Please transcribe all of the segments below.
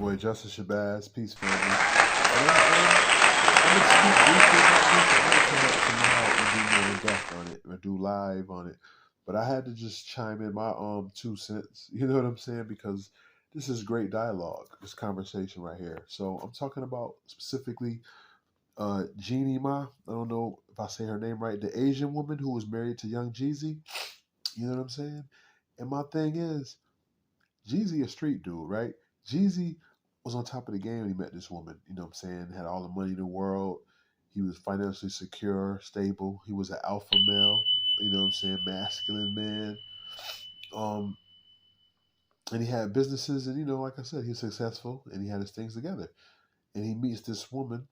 boy Justice Shabazz. Peace, family. I'm gonna speak briefly about this. I might come back tomorrow and do more in depth on it or do live on it. But I had to just chime in my 2 cents. You know what I'm saying? Because this is great dialogue, this conversation right here. So I'm talking about specifically Jeannie Ma. I don't know if I say her name right. The Asian woman who was married to young Jeezy. You know what I'm saying? And my thing is, Jeezy a street dude, right? Jeezy was on top of the game when he met this woman. You know what I'm saying? Had all the money in the world. He was financially secure, stable. He was an alpha male. You know what I'm saying? Masculine man. Um, and he had businesses, and like I said, he was successful, and he had his things together. And he meets this woman,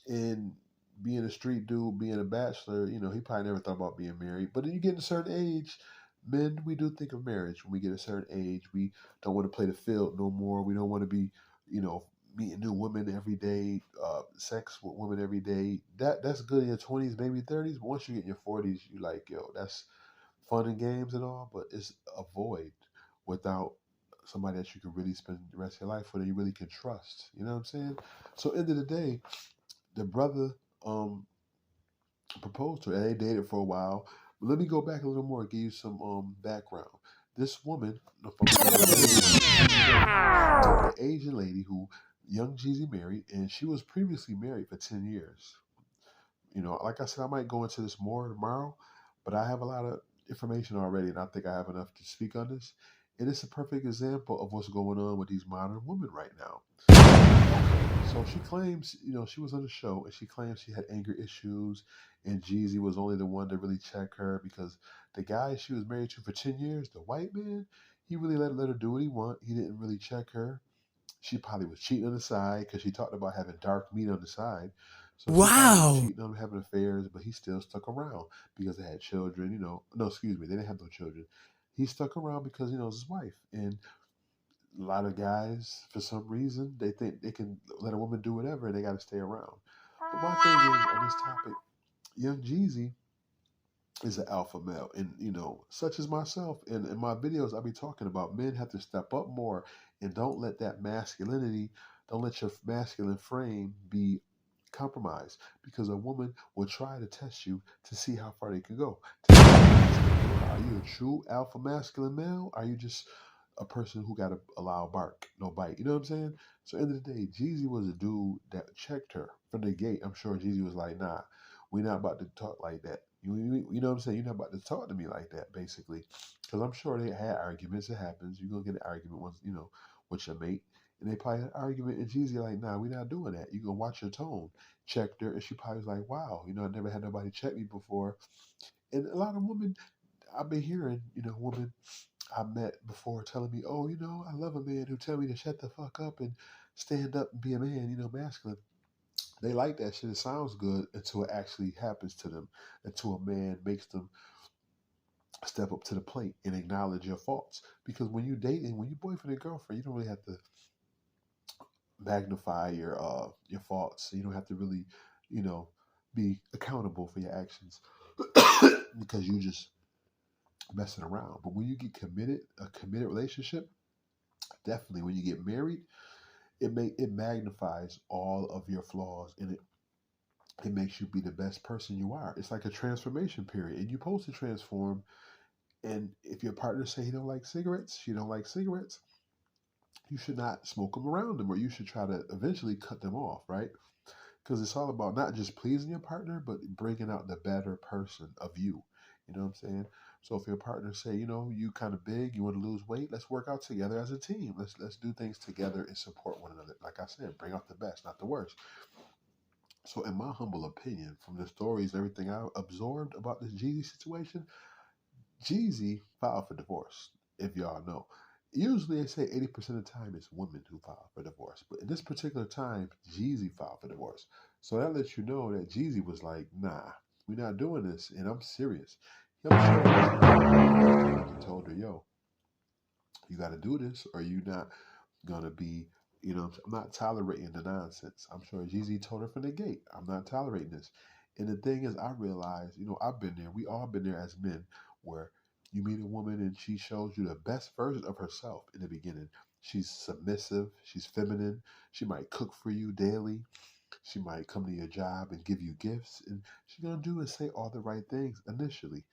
and being a street dude, being a bachelor, he probably never thought about being married. But then you get a certain age, men, we do think of marriage. When we get a certain age, we don't want to play the field no more. We don't want to be, meeting new women every day, sex with women every day. That's good in your 20s, maybe 30s. But once you get in your 40s, you like, yo, that's fun and games and all, but it's a void without somebody that you can really spend the rest of your life with and you really can trust. You know what I'm saying? So end of the day, the brother um proposed to her and they dated for a while. But let me go back a little more and give you some background. This woman, if I'm saying her name right, she's the Asian lady who young Jeezy married, and she was previously married for 10 years. Like I said, I might go into this more tomorrow, but I have a lot of information already, and I think I have enough to speak on this. And it's a perfect example of what's going on with these modern women right now. Okay, so she claims, she was on the show, and she claims she had anger issues, and Jeezy was only the one to really check her because the guy she was married to for 10 years, the white man, he really let her do what he want. He didn't really check her. She probably was cheating on the side because she talked about having dark meat on the side. So she probably was Wow. cheating on him, having affairs, but he still stuck around because they had children. No, excuse me, they didn't have no children. He stuck around because it's his wife. And a lot of guys, for some reason, they think they can let a woman do whatever and they got to stay around. But my thing is on this topic, young Jeezy is an alpha male, and such as myself. And in my videos, I'll be talking about men have to step up more and don't let that masculinity, don't let your masculine frame be compromised because a woman will try to test you to see how far they can go. To see are you a true alpha masculine male? Are you just a person who got a loud bark, no bite? You know what I'm saying? So, end of the day, Jeezy was a dude that checked her from the gate. I'm sure Jeezy was like, nah, we're not about to talk like that. You know what I'm saying? You're not about to talk to me like that, basically. Because I'm sure they had arguments. It happens. You're going to get an argument once, with your mate. And they probably had an argument. And Jeezy like, nah, we're not doing that. You're going to watch your tone. Checked her. And she probably was like, wow, I never had nobody check me before. And a lot of women, I've been hearing, women I met before telling me, oh, I love a man who tell me to shut the fuck up and stand up and be a man, masculine. They like that shit. It sounds good until it actually happens to them, until a man makes them step up to the plate and acknowledge your faults. Because when you're dating, when you're boyfriend and girlfriend, you don't really have to magnify your faults. You don't have to really, you know, be accountable for your actions because you just messing around. But when you get committed, a committed relationship, definitely when you get married, it magnifies all of your flaws and it makes you be the best person you are. It's like a transformation period, and you're supposed to transform. And if your partner say he don't like cigarettes, she don't like cigarettes, you should not smoke them around them, or you should try to eventually cut them off, right? Because it's all about not just pleasing your partner, but bringing out the better person of you. You know what I'm saying? So if your partner say, you kind of big, you want to lose weight, let's work out together as a team. Let's do things together and support one another. Like I said, bring out the best, not the worst. So, in my humble opinion, from the stories, everything I absorbed about this Jeezy situation, Jeezy filed for divorce. If y'all know, usually they say 80% of the time it's women who file for divorce, but in this particular time, Jeezy filed for divorce. So that lets you know that Jeezy was like, "Nah, we're not doing this," and I'm serious. I'm sure he told her, "Yo, you got to do this, or you not gonna be." I'm not tolerating the nonsense. I'm sure Jeezy told her from the gate, I'm not tolerating this. And the thing is, I realize, I've been there. We all been there as men, where you meet a woman and she shows you the best version of herself in the beginning, She's submissive. She's feminine. She might cook for you daily. She might come to your job and give you gifts, and she's gonna do and say all the right things initially,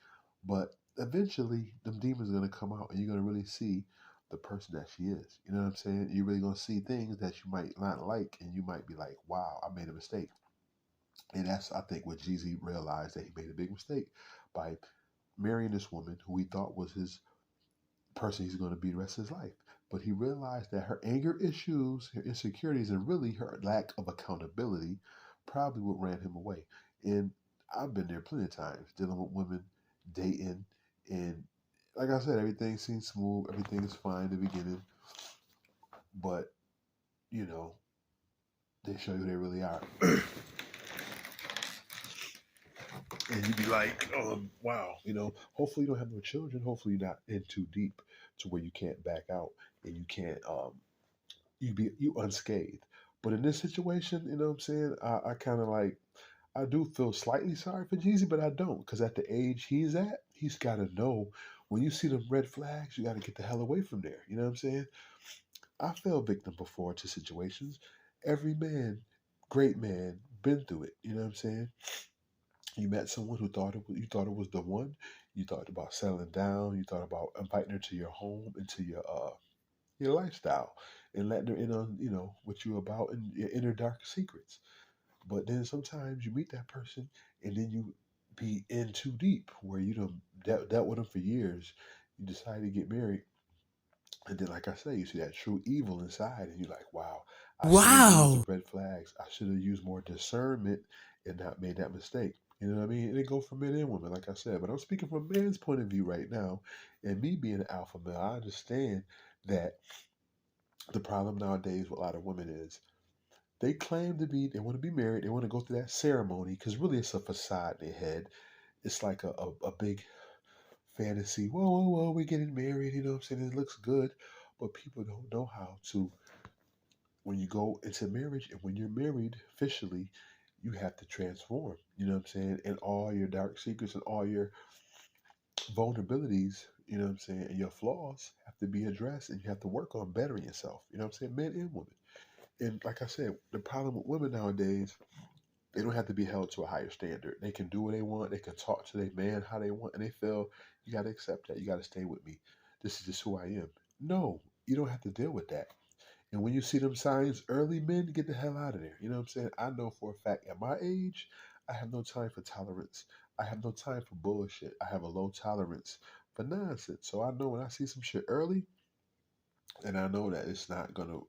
but eventually, them demons are gonna come out, and you're gonna really see the person that she is. You know what I'm saying? You're really gonna see things that you might not like, and you might be like, "Wow, I made a mistake." And that's, I think, what Jeezy realized that he made a big mistake by marrying this woman who he thought was his person he's going to be the rest of his life. But he realized that her anger issues, her insecurities, and really her lack of accountability probably what ran him away. And I've been there plenty of times dealing with women, dating, and like I said, everything seems smooth, everything is fine in the beginning, but you know, they show you who they really are. And you'd be like, wow, hopefully you don't have no children. Hopefully you're not in too deep to where you can't back out and you can't you unscathed. But in this situation, you know what I'm saying? I kind of like I do feel slightly sorry for Jeezy, but I don't, because at the age he's at, he's got to know when you see them red flags, you got to get the hell away from there. You know what I'm saying? I fell victim before to situations. Every man, great man, been through it. You know what I'm saying? You met someone who you thought it was the one. You thought about settling down. You thought about inviting her to your home, into your lifestyle, and letting her in on what you're about and your inner dark secrets. But then sometimes you meet that person, and then you be in too deep where you done dealt with them for years. You decide to get married, and then, like I say, you see that true evil inside, and you're like, wow, I should have used the Wow. red flags. I should have used more discernment and not made that mistake. You know what I mean? And it go for men and women, like I said. But I'm speaking from a man's point of view right now, and me being an alpha male, I understand that the problem nowadays with a lot of women is they claim they want to be married, they want to go through that ceremony because really it's a facade in their head. It's like a big fantasy. Whoa, whoa, whoa, we're getting married, you know what I'm saying? It looks good, but people don't know how to, when you go into marriage and when you're married officially, you have to transform, you know what I'm saying? And all your dark secrets and all your vulnerabilities, you know what I'm saying, and your flaws have to be addressed, and you have to work on bettering yourself, you know what I'm saying, men and women. And like I said, the problem with women nowadays, they don't have to be held to a higher standard. They can do what they want. They can talk to their man how they want, and they feel you got to accept that. You got to stay with me. This is just who I am. No, you don't have to deal with that. And when you see them signs early, men, get the hell out of there. You know what I'm saying? I know for a fact at my age, I have no time for tolerance. I have no time for bullshit. I have a low tolerance for nonsense. So I know when I see some shit early, and I know that it's not gonna,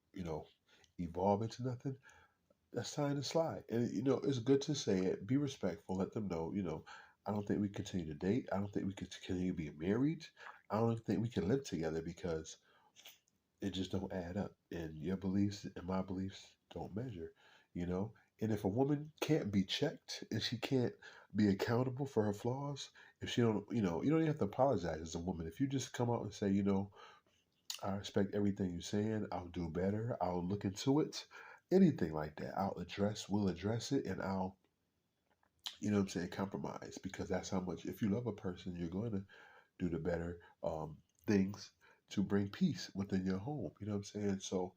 evolve into nothing, that's time to slide. And it's good to say it. Be respectful. Let them know. I don't think we continue to date. I don't think we could continue to be married. I don't think we can live together because it just don't add up. And your beliefs and my beliefs don't measure. You know. And if a woman can't be checked and she can't be accountable for her flaws, if she don't, you don't even have to apologize as a woman. If you just come out and say, I respect everything you're saying. I'll do better. I'll look into it. Anything like that. We'll address it, and I'll, what I'm saying, compromise, because that's how much, if you love a person, you're going to do the better things to bring peace within your home. You know what I'm saying? So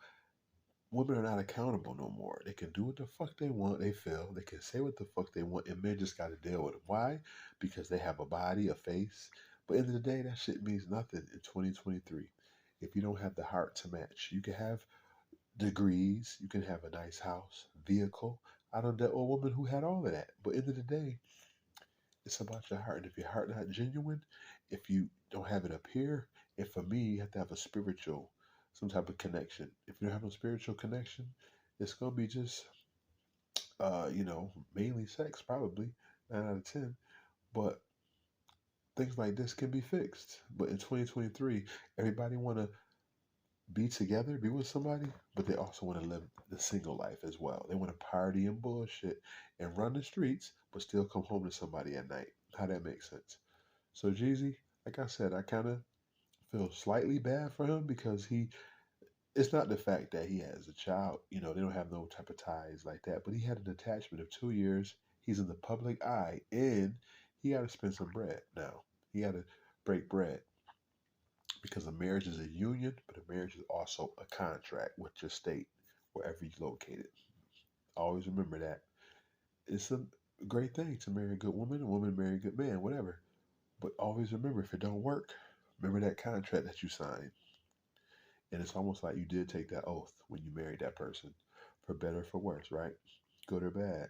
women are not accountable no more. They can do what the fuck they want, they feel. They can say what the fuck they want, and men just got to deal with it. Why? Because they have a body, a face. But at the end of the day, that shit means nothing in 2023 if you don't have the heart to match. You can have degrees, you can have a nice house, vehicle. I don't know a woman who had all of that. But at the end of the day, it's about your heart. And if your heart not genuine, if you don't have it up here, and for me, you have to have a spiritual, some type of connection. If you don't have a spiritual connection, it's gonna be just, mainly sex, probably 9 out of 10. But things like this can be fixed. But in 2023, everybody wanna be together, be with somebody, but they also want to live the single life as well. They want to party and bullshit and run the streets, but still come home to somebody at night. How that makes sense? So Jeezy, like I said, I kind of feel slightly bad for him because he. It's not the fact that he has a child. They don't have no type of ties like that. But he had an attachment of 2 years. He's in the public eye, and he got to spend some bread now. He got to break bread. because a marriage is a union, but a marriage is also a contract with your state, wherever you're located. Always remember that. It's a great thing to marry a good woman, a woman marry a good man, whatever. But always remember, if it don't work, remember that contract that you signed. And it's almost like you did take that oath when you married that person, for better or for worse, right? Good or bad.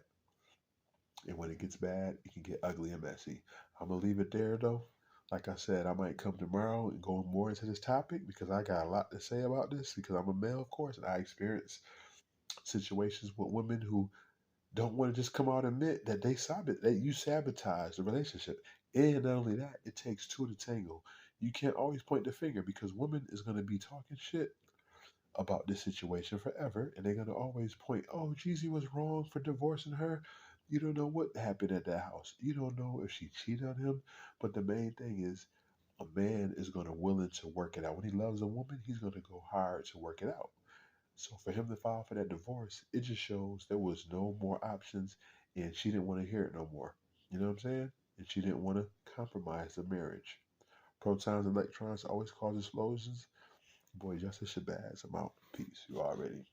And when it gets bad, it can get ugly and messy. I'm gonna leave it there though. Like I said, I might come tomorrow and go more into this topic because I got a lot to say about this because I'm a male, of course, and I experience situations with women who don't want to just come out and admit that that you sabotage the relationship. And not only that, it takes two to tango. You can't always point the finger because women is gonna be talking shit about this situation forever, and they're gonna always point, "Oh, Jeezy was wrong for divorcing her. You don't know what happened at that house. You don't know if she cheated on him." But the main thing is, a man is gonna willing to work it out. When he loves a woman, he's gonna go hard to work it out. So for him to file for that divorce, it just shows there was no more options, and she didn't want to hear it no more. You know what I'm saying? And she didn't want to compromise the marriage. Protons and electrons always cause explosions. Boy, Justice Shabazz, I'm out. Peace. You already.